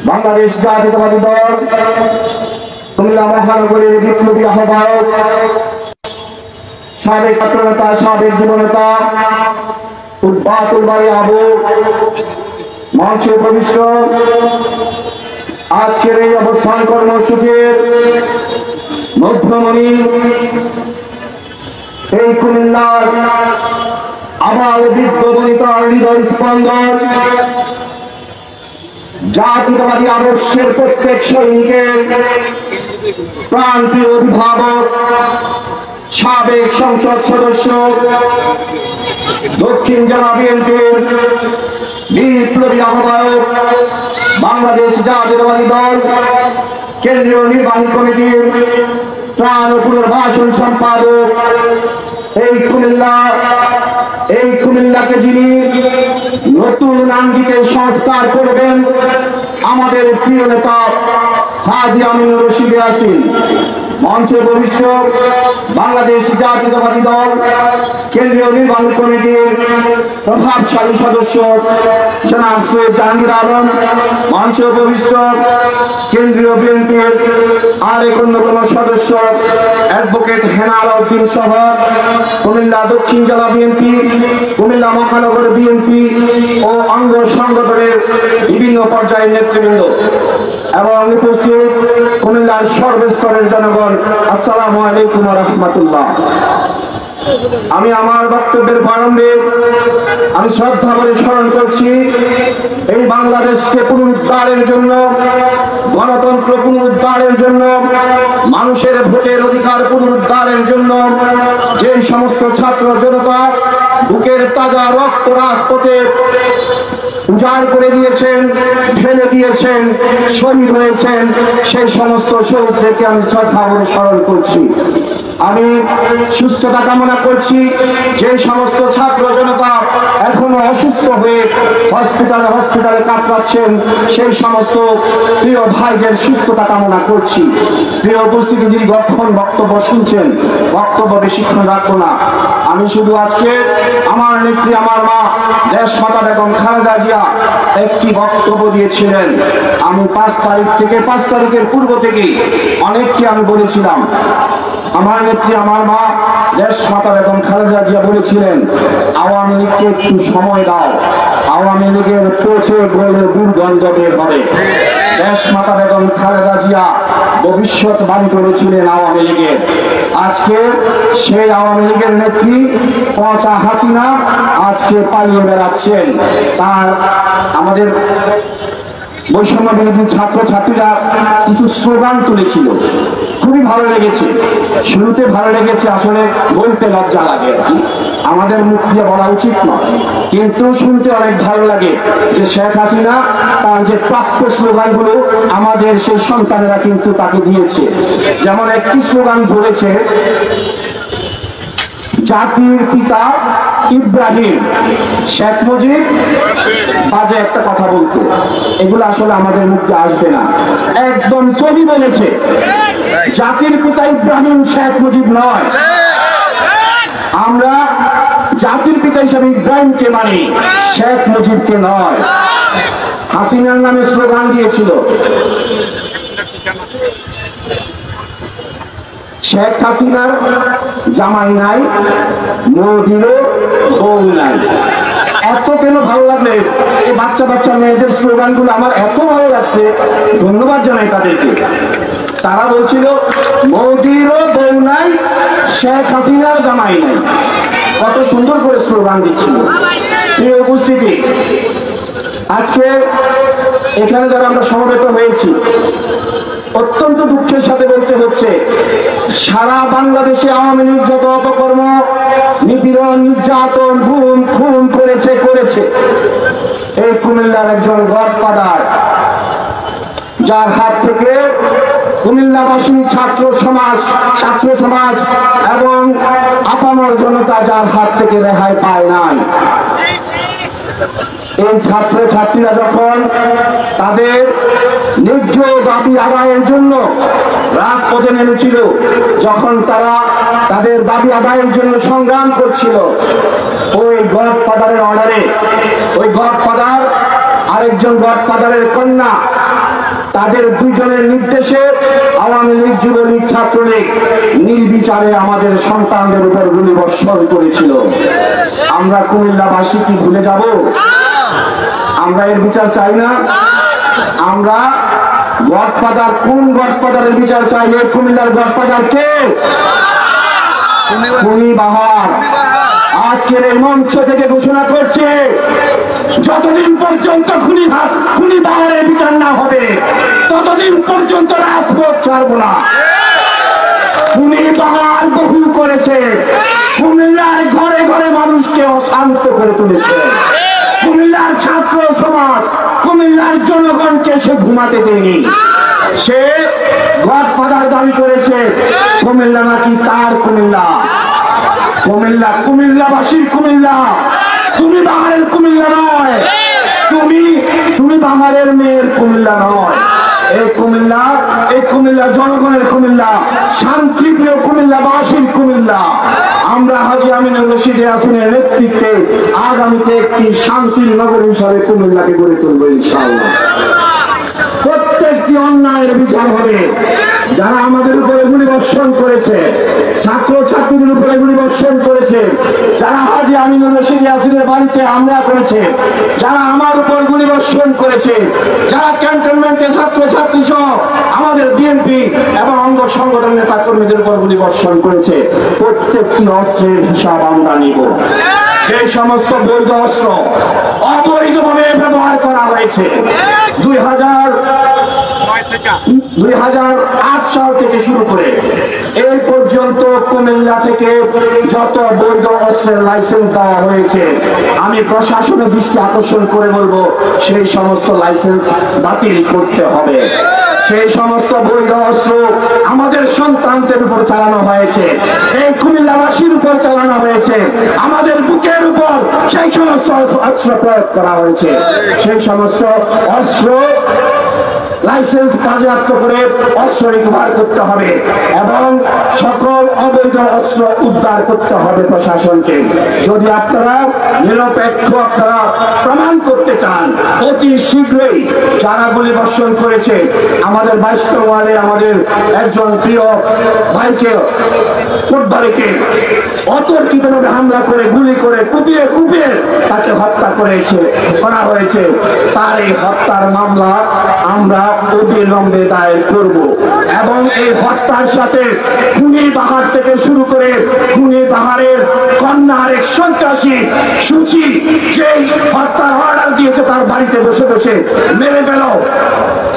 বাংলাদেশ জাতীয়তাবাদী দল কুমিল্লা মহানগরীর বিপ্লবী আহ্বায়ক, সাবেক ছাত্রনেতা, সাবেক যুবনেতা বাতুল আবু মঞ্চে প্রবিষ্ট আজকের এই অবস্থান কর্মসূচির মধ্যমণি, এই কুমিল্লার আবাল বৃদ্ধ বনিতার হৃদয় স্পন্দন, জাতীয়তাবাদী আদর্শের প্রত্যেক সৈনিকের প্রাণপ্রিয় অভিভাবক, সাবেক সংসদ সদস্য, দক্ষিণ জেলা বিএনপির বিপ্লবী আহ্বায়ক, বাংলাদেশ জাতীয়তাবাদী দল কেন্দ্রীয় নির্বাহী কমিটির ত্রাণ ও পুনর্বাসন সম্পাদক, এই কুমিল্লাকে যিনি নতুন আঙ্গিকে সংস্কার করবেন, আমাদের প্রিয় নেতা হাজী আমিনুর রশিদ ইয়াসিন, মঞ্চে উপবিষ্ট বাংলাদেশ জাতীয়তাবাদী দল কেন্দ্রীয় নির্বাহী কমিটির প্রভাবশালী সদস্য জনাব সৈয়দ জাহাঙ্গীর আলম, মঞ্চে উপবিষ্ট কেন্দ্রীয় বিএনপির আরেক অন্যতম সদস্য অ্যাডভোকেট হেনা আলাউদ্দিন সহ কুমিল্লা দক্ষিণ জেলা বিএনপি, কুমিল্লা মহানগর বিএনপি ও অঙ্গ সংগঠনের বিভিন্ন পর্যায়ের নেতৃবৃন্দ এবং উপস্থিত কুমিল্লার সর্বস্তরের জনগণ, আসসালামু আলাইকুম ওয়া রাহমাতুল্লাহ। আমি আমার বক্তব্যের প্রারম্ভে আমি শ্রদ্ধা করে স্মরণ করছি এই বাংলাদেশকে পুনরুদ্ধারের জন্য, গণতন্ত্র পুনরুদ্ধারের জন্য, মানুষের ভোটের অধিকার পুনরুদ্ধারের জন্য যে সমস্ত ছাত্র জনতা বুকের তাজা রক্ত রাজপথে উজাড় করে দিয়েছেন, ঢেলে দিয়েছেন, শহীদ হয়েছেন, সেই সমস্ত শহীদদেরকে আমি শ্রদ্ধা করে স্মরণ করছি। আমি সুস্থতা কামনা করছি যে সমস্ত ছাত্র জনতা এখনো অসুস্থ হয়ে হসপিটালে কাতরাচ্ছেন, সেই সমস্ত প্রিয় ভাইদের সুস্থতা কামনা করছি। প্রিয় উপস্থিতি, দীর্ঘক্ষণ বক্তব্য শুনছেন, বক্তব্য বেশিক্ষণ রাখবো না। আমি শুধু আজকে আমার নেত্রী, আমার মা দেশ মাতা বেগম খালেদা জিয়া একটি বক্তব্য দিয়েছিলেন। আমি 5 তারিখের পূর্ব থেকেই অনেককে আমি বলেছিলাম, আমার নেত্রী, আমার মা দেশ মাতা বেগম খালেদা জিয়া বলেছিলেন, আওয়ামী লীগকে একটু সময় দাও, আওয়ামী লীগের পচে গলে দুর্গন্ধ বের হবে। দেশ মাতা বেগম খালেদা জিয়া ভবিষ্যৎবাণী করেছিলেন আওয়ামী লীগের। আজকে সেই আওয়ামী লীগের নেত্রী পচা হাসিনা আজকে পালিয়ে বেড়াচ্ছেন। তার আমাদের বৈষম্য বিরোধী ছাত্রছাত্রীরা কিছু স্লোগান তুলেছিল, খুবই ভালো লেগেছে। শুরুতে ভালো লেগেছে, আসলে বলতে লজ্জা লাগে, আমাদের মুখ দিয়ে বলা উচিত নয়, কিন্তু শুনতে অনেক ভালো লাগে যে শেখ হাসিনা তার যে প্রাপ্য স্লোগানগুলো আমাদের সেই সন্তানেরা কিন্তু তাকে দিয়েছে। যেমন একটি স্লোগান ধরেছে, জাতির পিতা ইব্রাহিম, শেখ মুজিব বাজে একটা কথা বলতো, এগুলো আসলে আমাদের মুখে আসবে না। একদম সহি বলেছে, জাতির পিতা ইব্রাহিম, শেখ মুজিব নয়। আমরা জাতির পিতা হিসাবে ইব্রাহিমকে মানি, শেখ মুজিবকে নয়। হাসিনার নামে স্লোগান দিয়েছিল, শেখ হাসিনার জামাই নাই, মোদিরও বউ নাই। এত কেন ভালো লাগলে এই বাচ্চা মেয়েদের স্লোগানগুলো আমার এত ভালো লাগছে, ধন্যবাদ জানাই তাদেরকে। তারা বলছিল মোদিরও বউ নাই, শেখ হাসিনার জামাই নাই। কত সুন্দর করে স্লোগান দিচ্ছিল। প্রিয় উপস্থিতি, আজকে এখানে যারা আমরা সমবেত হয়েছি, অত্যন্ত দুঃখের সাথে বলতে হচ্ছে, সারা বাংলাদেশে আওয়ামী লীগ যত অপকর্ম, নিপীড়ন, নির্যাতন, গুম খুন করেছে, এই কুমিল্লার একজন গডফাদার, যার হাত থেকে কুমিল্লাবাসী ছাত্র সমাজ এবং আপামর জনতা যার হাত থেকে রেহাই পায় নাই। এই ছাত্রছাত্রীরা যখন তাদের ন্যায্য দাবি আদায়ের জন্য রাজপথে নেমেছিল, যখন তারা তাদের দাবি আদায়ের জন্য সংগ্রাম করছিল, ওই গডফাদারের অর্ডারে, ওই গডফাদার আরেকজন গডফাদারের কন্যা তাদের দুইজনের নির্দেশে আওয়ামী লীগ, যুবলীগ, ছাত্রলীগ নির্বিচারে আমাদের সন্তানদের উপর গুলিবর্ষণ করেছিল। আমরা কুমিল্লাবাসী কি ভুলে যাব? আমরা এর বিচার চাই না? আমরা গডফাদার, কোন গডফাদারের বিচার চাই? এই কুমিল্লার গডফাদার কে? খুনি বাহার। আজকের এই মঞ্চ থেকে ঘোষণা করছে, যতদিন পর্যন্ত খুনি বাহারের বিচার না হবে ততদিন পর্যন্ত রাজপথ ছাড়ব না। খুনি বাহার বহু করেছে, কুমিল্লার ঘরে ঘরে মানুষকে অশান্ত করে তুলেছে। কুমিল্লার ছাত্র সমাজ, কুমিল্লার জনগণকে সে ঘুমাতে দেয়নি। সে গডফাদার দাবি করেছে, কুমিল্লা নাকি তার কুমিল্লা। কুমিল্লা কুমিল্লাবাসীর কুমিল্লা, তুমি বাহারের কুমিল্লা নয়, তুমি বাহারের মেয়ের কুমিল্লা নয়। এই কুমিল্লা জনগণের কুমিল্লা, শান্তিপ্রিয় কুমিল্লাবাসীর কুমিল্লা। আমরা হাজী আমিনুর রশিদ ইয়াসিনের নেতৃত্বে আগামীতে একটি শান্তির নগর হিসাবে কুমিল্লাকে গড়ে তুলব ইনশাআল্লাহ। প্রত্যেকটি অন্যায়ের বিচার হবে। যারা আমাদের উপরে গুলিবর্ষণ করেছে, ছাত্র ছাত্রীদের উপরে গুলিবর্ষণ করেছে, যারা হাজী আমিনুর রশিদ ইয়াসিনের বাড়িতে হামলা করেছে, যারা আমার উপর গুলিবর্ষণ করেছে, যারা ক্যান্টনমেন্টে ছাত্র ছাত্রী সহ আমাদের বিএনপি এবং অঙ্গ সংগঠন নেতা কর্মীদের উপর গুলিবর্ষণ করেছে, প্রত্যেকটি অস্ত্রের হিসাব আমরা নিব। সেই সমস্ত বৈধ অস্ত্র অবৈধভাবে ব্যবহার করা হয়েছে 2008 সাল থেকে শুরু করে এই পর্যন্ত কুমিল্লা থেকে যত বৈধ অস্ত্রের লাইসেন্স দেওয়া হয়েছে, আমি প্রশাসনের দৃষ্টি আকর্ষণ করে বলবো, সেই সমস্ত লাইসেন্স বাতিল করতে হবে। সেই সমস্ত বৈধ অস্ত্র আমাদের সন্তানদের উপর চালানো হয়েছে, এই কুমিল্লাবাসীর উপর চালানো হয়েছে, আমাদের বুকের উপর সেই সমস্ত অস্ত্র প্রয়োগ করা হয়েছে। সেই সমস্ত অস্ত্র লাইসেন্স বাজেয়াপ্ত করে অস্ত্র রিকভার করতে হবে এবং সকল অবৈধ অস্ত্র উদ্ধার করতে হবে প্রশাসনকে। যদি আপনারা নিরপেক্ষ প্রমাণ করতে চান, অতি শীঘ্রই যারা গুলিবর্ষণ করেছে আমাদের 22 নং ওয়ার্ডে আমাদের একজন প্রিয় ভাইকে, ফুটবলকে অতর্কিতভাবে হামলা করে গুলি করে কুপিয়ে তাকে হত্যা করা হয়েছে, তার এই হত্যার মামলা আমরা অবিলম্বে দায়ের করব এবং এই হত্যার সাথে খুনি বাহার থেকে শুরু করে খুনি বাহারের কন্যা আরেক সন্ত্রাসী সুচি যেই হত্যার অর্ডার দিয়েছে তার বাড়িতে বসে বসে মেরে ফেল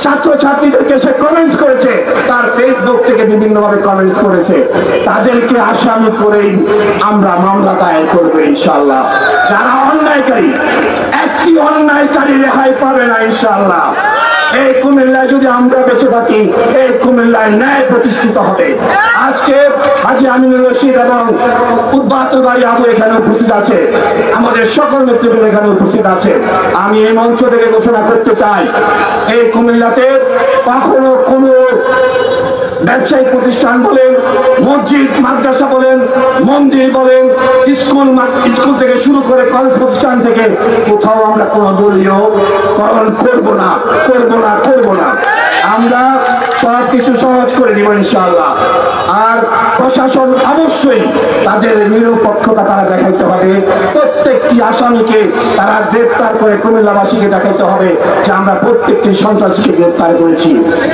ছাত্র ছাত্রীদেরকে সে কমেন্টস করেছে, তার ফেসবুক থেকে বিভিন্ন ভাবে কমেন্টস করেছে, তাদেরকে আসামি করেই আমরা মামলা দায়ের করবো ইনশাআল্লাহ। যারা অন্যায়কারী, একটি অন্যায়কারী রেহাই পাবে না ইনশাআল্লাহ। এই কুমিল্লায় যদি আমরা বেঁচে থাকি, এই কুমিল্লায় ন্যায় প্রতিষ্ঠিত হবে। আজকে হাজী আমিনুর রশিদ এবং উদ্বাতুল বাড়ি আবু এখানে উপস্থিত আছে, আমাদের সকল নেতৃবৃন্দ এখানে উপস্থিত আছে। আমি এই মঞ্চ থেকে ঘোষণা করতে চাই, এই কুমিল্লাতে কখনো কোনো ব্যবসায়িক প্রতিষ্ঠান বলেন, মসজিদ মাদ্রাসা বলেন, মন্দির বলেন, স্কুল থেকে শুরু করে কলেজ প্রতিষ্ঠান থেকে কোথাও আমরা কোনো দলীয়করণ করব না। আমরা সব কিছু সহজ করে দিব ইনশাআল্লাহ। আর প্রশাসন অবশ্যই তাদের নিরপেক্ষতা তারা দেখাইতে হবে, প্রত্যেকটি আসামিকে তারা গ্রেপ্তার করে কুমিল্লাবাসীকে দেখাইতে হবে যে আমরা প্রত্যেকটি সন্ত্রাসীকে গ্রেপ্তার করেছি।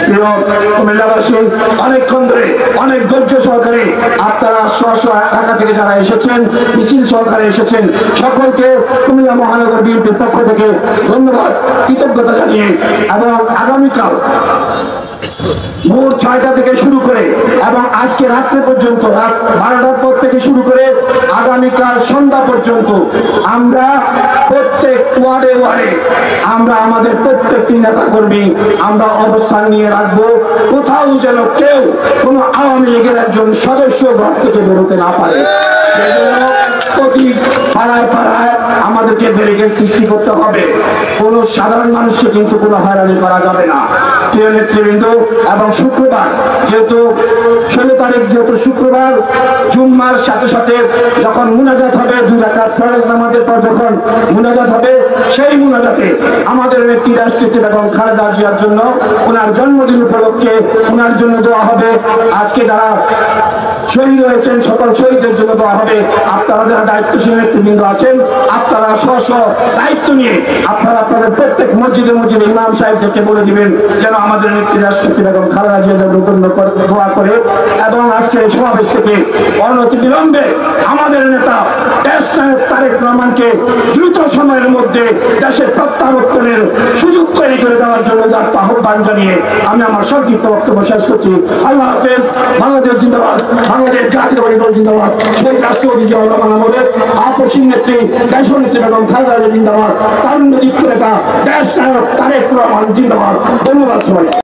প্রিয় কুমিল্লাবাসী, অনেকক্ষণ ধরে অনেক ধৈর্য সহকারে আপনারা স্ব ঢাকা থেকে যারা এসেছেন, মিছিল সহকারে এসেছেন, সকলকে কুমিল্লা মহানগর বিএনপির পক্ষ থেকে ধন্যবাদ, কৃতজ্ঞতা জানিয়ে এবং আগামীকাল ভোর 6টা থেকে শুরু করে এবং আজকে রাত্রে পর্যন্ত, রাত 12টার পর থেকে শুরু করে আগামীকাল সন্ধ্যা পর্যন্ত আমরা প্রত্যেক ওয়ার্ডে আমরা আমাদের প্রত্যেকটি নেতা কর্মী আমরা অবস্থান নিয়ে রাখবো। কোথাও যেন কেউ কোনো আওয়ামী লীগের একজন সদস্য ঘর থেকে বেরোতে না পারে, সেজন্য প্রতি পাড়ায় পাড়ায় আমাদেরকে ব্যারিকেড সৃষ্টি করতে হবে। কোন সাধারণ মানুষকে কিন্তু কোনো হয়রানি করা যাবে না। প্রিয় নেতৃবৃন্দ, এবং শুক্রবার যেহেতু 16 তারিখ যেহেতু শুক্রবার, জুম্মার সাথে সাথে যখন মুনাজাত হবে, 2 রাকাত ফরজ নামাজের পর যখন মুনাজাত হবে, সেই মুনাজাতে আমাদের নেত্রী রাষ্ট্রপতি বেগম খালেদা জিয়ার জন্য ওনার জন্মদিন উপলক্ষে ওনার জন্য দোয়া হবে। আজকে যারা শহীদ হয়েছেন সকল শহীদদের জন্য দোয়া হবে। আপনারা যারা দায়িত্বশীল নেতৃবৃন্দ আছেন, আপনারা স্ব স্ব দায়িত্ব নিয়ে আপনারা আপনাদের প্রত্যেক মসজিদে মসজিদে ইমাম সাহেবদেরকে বলে দিবেন যেন আমাদের নেত্রী রাষ্ট্রপতি বেগম খালেদা জিয়া দোয়া করে। এবং আজকের এই সমাবেশ থেকে অনতিবিলম্বে আমাদের নেতা দেশ নায়ক তারেক রহমানকে দ্রুত সময়ের মধ্যে দেশের প্রত্যাবর্তনের সুযোগ তৈরি করে দেওয়ার জন্য আহ্বান জানিয়ে আমি আমার সংক্ষিপ্ত বক্তব্য শেষ করছি। আল্লাহ হাফেজ। বাংলাদেশ জিন্দাবাদ, বাংলাদেশ জাতীয়বাদী দল জিন্দাবাদ, শহীদ রাষ্ট্রপতি জিয়াউর রহমান আমাদের আপসীন নেত্রী দেশনেত্রী বেগম খালেদা জিয়া জিন্দাবাদ, তারুণ্য দীপ্ত নেতা দেশ নায়ক তারেক রহমান জিন্দাবাদ। ধন্যবাদ সবাই।